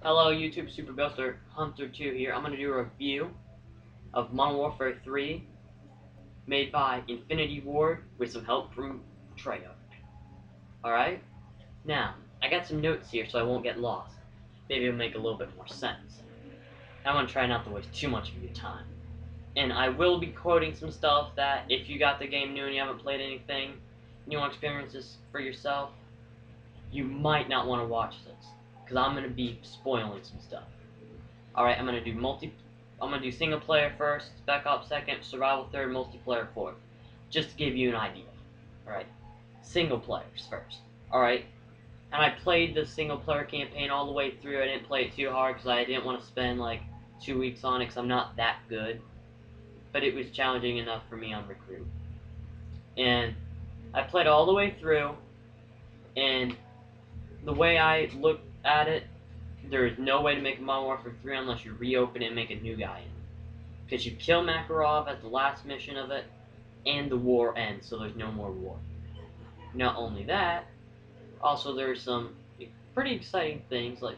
Hello YouTube, Super Buster Hunter 2 here. I'm going to do a review of Modern Warfare 3 made by Infinity Ward with some help from Treyarch. Alright? Now, I got some notes here so I won't get lost. Maybe it'll make a little bit more sense. I'm going to try not to waste too much of your time. And I will be quoting some stuff that if you got the game new and you haven't played anything, and you want to experience this for yourself, you might not want to watch this. Because I'm going to be spoiling some stuff. Alright, I'm going to do single player first, Spec Ops second, survival third, multiplayer fourth. Just to give you an idea. Alright, single players first. Alright, and I played the single player campaign all the way through. I didn't play it too hard because I didn't want to spend like 2 weeks on it because I'm not that good. But it was challenging enough for me on Recruit. And I played all the way through, and the way I looked at it, there is no way to make a Modern Warfare 3 unless you reopen it and make a new guy in. Because you kill Makarov at the last mission of it, and the war ends, so there's no more war. Not only that, also there's some pretty exciting things, like,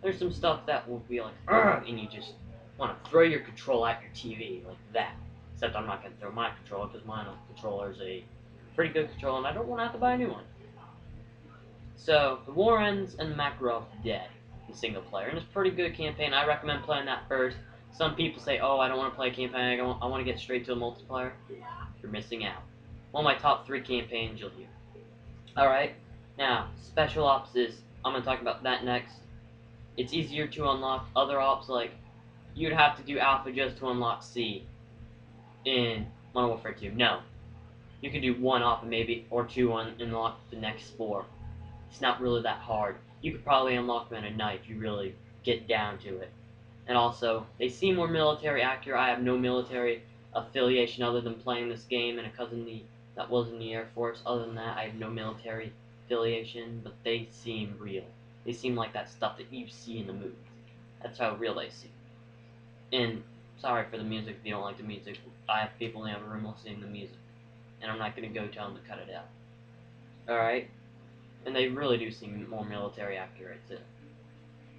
there's some stuff that will be like, "Ugh," and you just want to throw your controller at your TV, like that. Except I'm not going to throw my controller, because my controller is a pretty good controller, and I don't want to have to buy a new one. So, the war ends, and Makarov's dead in single player, and it's a pretty good campaign. I recommend playing that first. Some people say, oh, I don't want to play a campaign, I want to get straight to a multiplayer. You're missing out. One of my top 3 campaigns you'll hear. Alright, now, Special Ops is, I'm going to talk about that next. It's easier to unlock other ops, like, you'd have to do Alpha just to unlock C in Modern Warfare 2. No. You can do one op and maybe, or 2 and unlock the next 4. It's not really that hard. You could probably unlock them in a night if you really get down to it. And also, they seem more military accurate. I have no military affiliation other than playing this game and a cousin that was in the Air Force. Other than that, I have no military affiliation, but they seem real. They seem like that stuff that you see in the movies. That's how real they seem. And sorry for the music if you don't like the music. I have people in the other room listening to the music, and I'm not going to go tell them to cut it out. Alright? And they really do seem more military accurate too.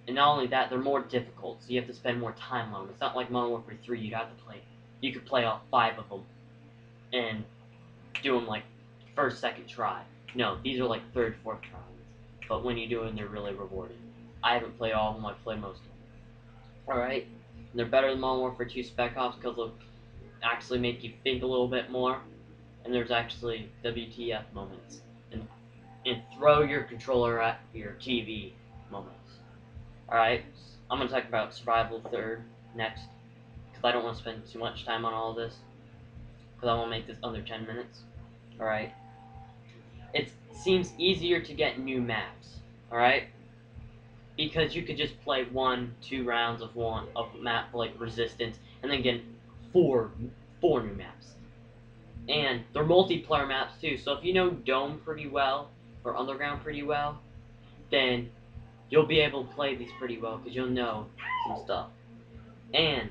And not only that, they're more difficult, so you have to spend more time on them. It's not like Modern Warfare 3, you could play all 5 of them and do them like first, second try. No, these are like third, fourth tries. But when you do them, they're really rewarding. I haven't played all of them, I've played most of them. Alright, they're better than Modern Warfare 2 Spec Ops because they'll actually make you think a little bit more. And there's actually WTF moments. And throw your controller at your TV moments. Alright, I'm going to talk about Survival third next, because I don't want to spend too much time on all of this, because I want to make this under 10 minutes. Alright, it seems easier to get new maps, alright, because you could just play 1-2 rounds of map like Resistance, and then get four new maps. And they're multiplayer maps too, so if you know Dome pretty well, or Underground pretty well, then you'll be able to play these pretty well because you'll know some stuff. And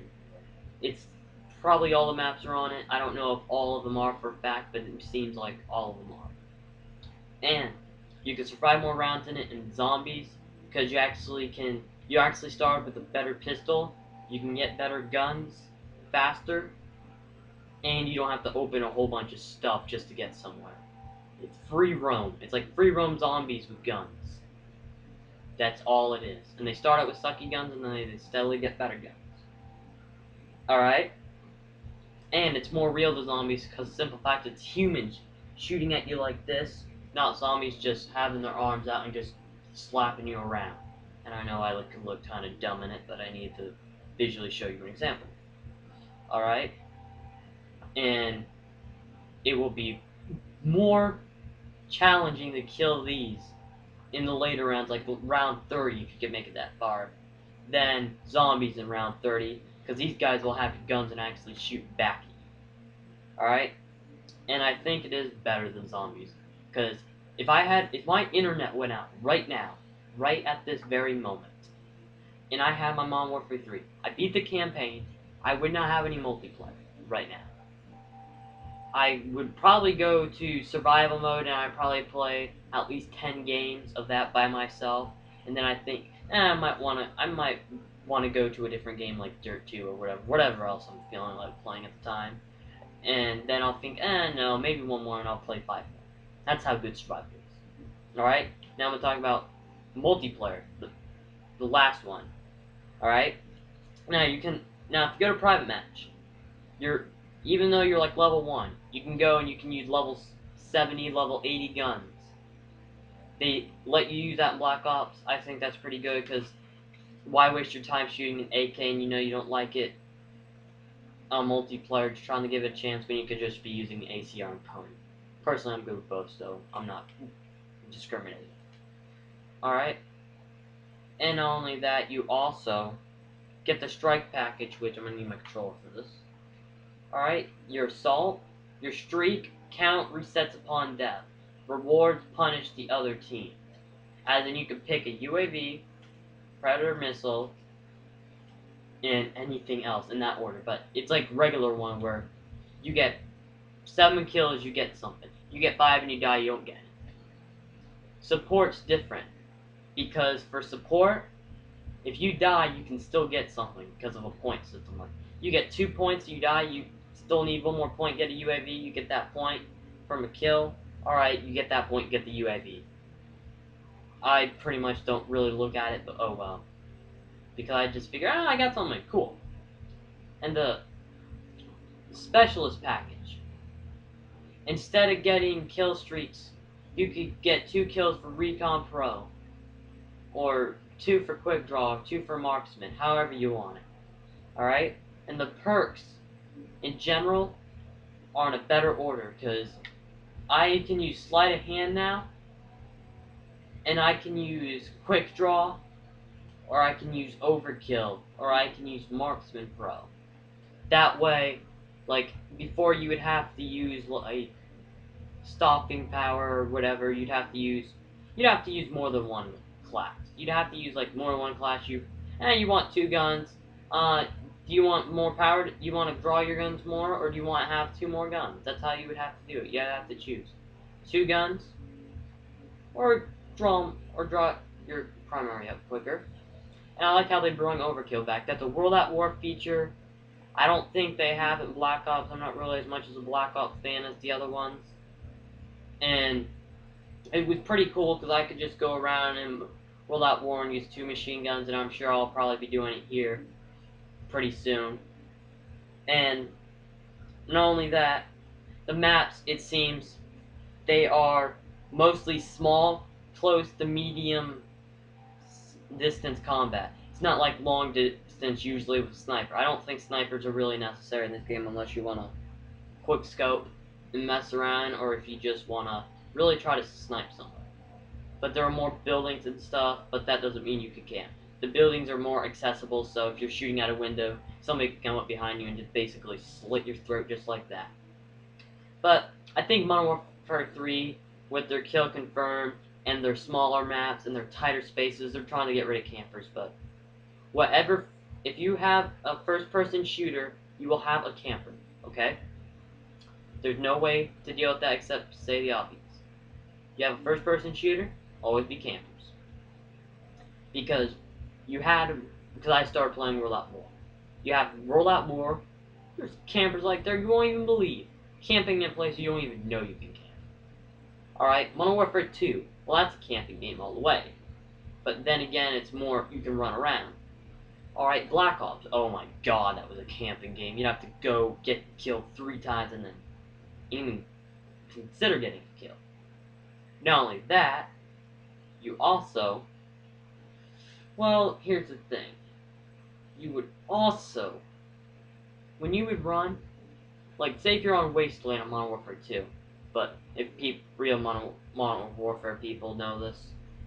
it's probably all the maps are on it. I don't know if all of them are for a fact, but it seems like all of them are. And you can survive more rounds in it in zombies because you actually start with a better pistol. You can get better guns faster, and you don't have to open a whole bunch of stuff just to get somewhere. It's free roam. It's like free roam zombies with guns. That's all it is. And they start out with sucky guns, and then they steadily get better guns. Alright? And it's more real to zombies because the simple fact it's humans shooting at you like this, not zombies just having their arms out and just slapping you around. And I know I could look kind of dumb in it, but I need to visually show you an example. Alright? And it will be more challenging to kill these in the later rounds, like round 30 if you can make it that far, than zombies in round 30, because these guys will have guns and actually shoot back at you. Alright? And I think it is better than zombies, because if my internet went out right now, right at this very moment, and I had my Modern Warfare 3, I beat the campaign, I would not have any multiplayer right now. I would probably go to survival mode and I'd probably play at least 10 games of that by myself, and then I think and I might wanna go to a different game like Dirt 2 or whatever else I'm feeling like playing at the time. And then I'll think, no, maybe one more and I'll play 5 more. That's how good Survival is. Alright? Now I'm gonna talk about multiplayer, the last one. Alright? Now if you go to private match, even though you're like level 1, you can go and you can use level 70, level 80 guns. They let you use that in Black Ops. I think that's pretty good, because why waste your time shooting an AK and you know you don't like it on multiplayer, just trying to give it a chance when you could just be using the ACR and Pony. Personally, I'm good with both, so I'm not discriminating. Alright? And not only that, you also get the strike package, which I'm going to need my controller for this. Alright? Your assault, your streak, count resets upon death. Rewards punish the other team. As in, you can pick a UAV, Predator missile, and anything else in that order. But it's like regular one where you get 7 kills, you get something. You get 5 and you die, you don't get it. Support's different. Because for support, if you die, you can still get something because of a point system. Like, you get 2 points, you die, you still need 1 more point, get a UAV, you get that point from a kill. Alright, you get that point, you get the UAV. I pretty much don't really look at it, but oh well. Because I just figure, I got something, cool. And the specialist package. Instead of getting kill streaks, you could get 2 kills for Recon Pro. Or 2 for Quick Draw, 2 for Marksman, however you want it. Alright? And the perks, in general, are in a better order, because I can use Sleight of Hand now, and I can use Quick Draw, or I can use Overkill, or I can use Marksman Pro. That way, like, before you would have to use, like, stopping power or whatever, you'd have to use more than one class. You'd have to use, like, more than one class. You want 2 guns. Do you want more power? Do you want to draw your guns more, or do you want to have 2 more guns? That's how you would have to do it. You have to choose 2 guns, or draw your primary up quicker. And I like how they brought Overkill back. That's a World at War feature. I don't think they have it in Black Ops. I'm not really as much as a Black Ops fan as the other ones. And it was pretty cool because I could just go around and World at War and use 2 machine guns, and I'm sure I'll probably be doing it here pretty soon. And not only that, the maps, it seems, they are mostly small, close to medium distance combat. It's not like long distance usually with sniper. I don't think snipers are really necessary in this game unless you want to quick scope and mess around, or if you just want to really try to snipe somebody. But there are more buildings and stuff, but that doesn't mean you can camp. The buildings are more accessible, so if you're shooting out a window, somebody can come up behind you and just basically slit your throat just like that. But I think Modern Warfare 3, with their kill confirmed, and their smaller maps, and their tighter spaces, they're trying to get rid of campers, but whatever, if you have a first-person shooter, you will have a camper, okay? There's no way to deal with that except to say the obvious. You have a first-person shooter, always be campers. Because I started playing World at War. You have World at War, there's campers like there you won't even believe. Camping in places you don't even know you can camp. Alright, Modern Warfare 2, well that's a camping game all the way. But then again, it's more, you can run around. Alright, Black Ops, oh my god, that was a camping game. You'd have to go get killed 3 times and then even consider getting a kill. Not only that, you also, well, here's the thing. You would also, when you would run, like, say if you're on Wasteland on Modern Warfare 2, but if real Modern Warfare people know this,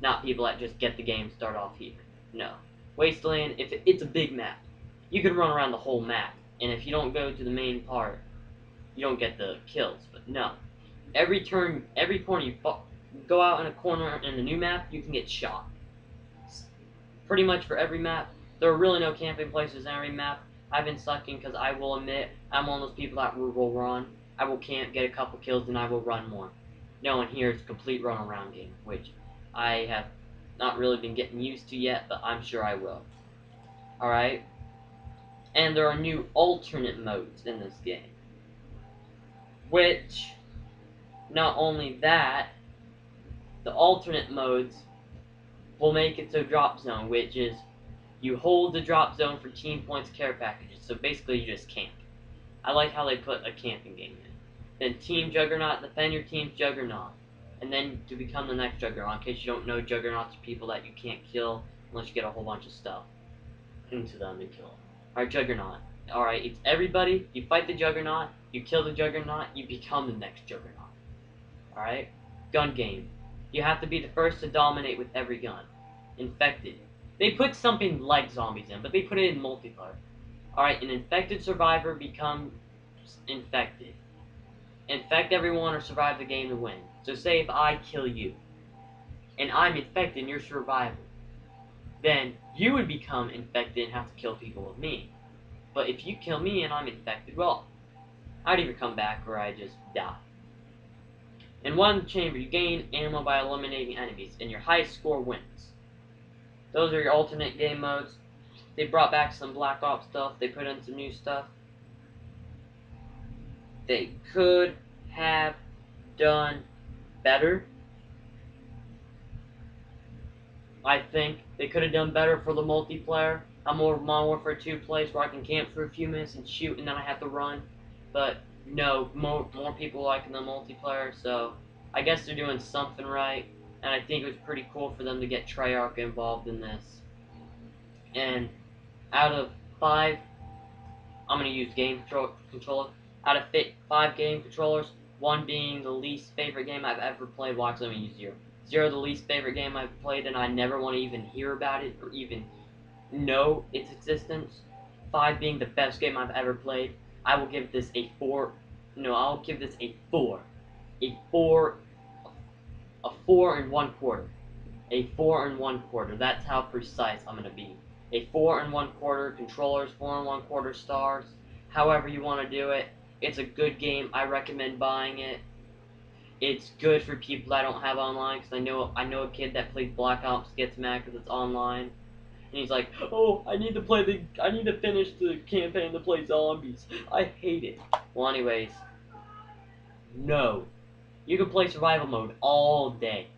not people that just get the game start off here. No. Wasteland, if it's a big map, you can run around the whole map, and if you don't go to the main part, you don't get the kills. But no. Every corner you go out in a corner in the new map, you can get shot. Pretty much for every map. There are really no camping places in every map. I've been sucking because I will admit, I'm one of those people that will run. I will camp, get a couple kills, and I will run more. No, and here it's a complete run around game, which I have not really been getting used to yet, but I'm sure I will. Alright? And there are new alternate modes in this game. Which, not only that, the alternate modes will make it so drop zone, which is you hold the drop zone for team points care packages. So basically you just camp. I like how they put a camping game in. Then Team Juggernaut, defend your team's Juggernaut. And then to become the next Juggernaut. In case you don't know, Juggernauts are people that you can't kill unless you get a whole bunch of stuff into them and kill them. Alright, Juggernaut. Alright, it's everybody. You fight the Juggernaut, you kill the Juggernaut, you become the next Juggernaut. Alright? Gun game. You have to be the first to dominate with every gun. Infected. They put something like zombies in, but they put it in multiplayer. Alright, an infected survivor becomes infected. Infect everyone or survive the game to win. So say if I kill you, and I'm infected and you're survivor, then you would become infected and have to kill people with me. But if you kill me and I'm infected, well, I'd either come back or I just die. In one chamber, you gain ammo by eliminating enemies, and your highest score wins. Those are your alternate game modes. They brought back some Black Ops stuff. They put in some new stuff. They could have done better. I think they could have done better for the multiplayer. I'm more of Modern Warfare 2 place where I can camp for a few minutes and shoot and then I have to run. But no, more people like the multiplayer, so I guess they're doing something right. And I think it was pretty cool for them to get Treyarch involved in this. And out of 5, I'm going to use game controller. Out of 5 game controllers, 1 being the least favorite game I've ever played. Well, actually, I'm going to use 0. 0 the least favorite game I've played, and I never want to even hear about it or even know its existence. 5 being the best game I've ever played. I will give this a 4. No, I'll give this a 4. A 4 and 1/4. A 4 and 1/4. That's how precise I'm going to be. A 4 and 1/4 controllers, 4 and 1/4 stars. However you want to do it. It's a good game. I recommend buying it. It's good for people that don't have online, because I know a kid that plays Black Ops gets mad because it's online, and he's like, "Oh, I need to finish the campaign to play zombies. I hate it." Well, anyways, no, you can play survival mode all day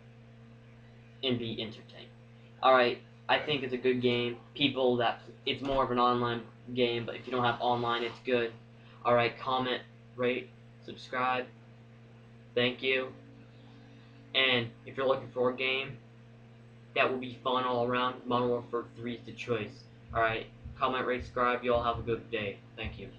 and be entertained. All right, I think it's a good game. It's more of an online game, but if you don't have online, it's good. All right, comment, rate, subscribe. Thank you. And if you're looking for a game that will be fun all around, Modern Warfare 3 is the choice. Alright, comment, rate, subscribe. You all have a good day. Thank you.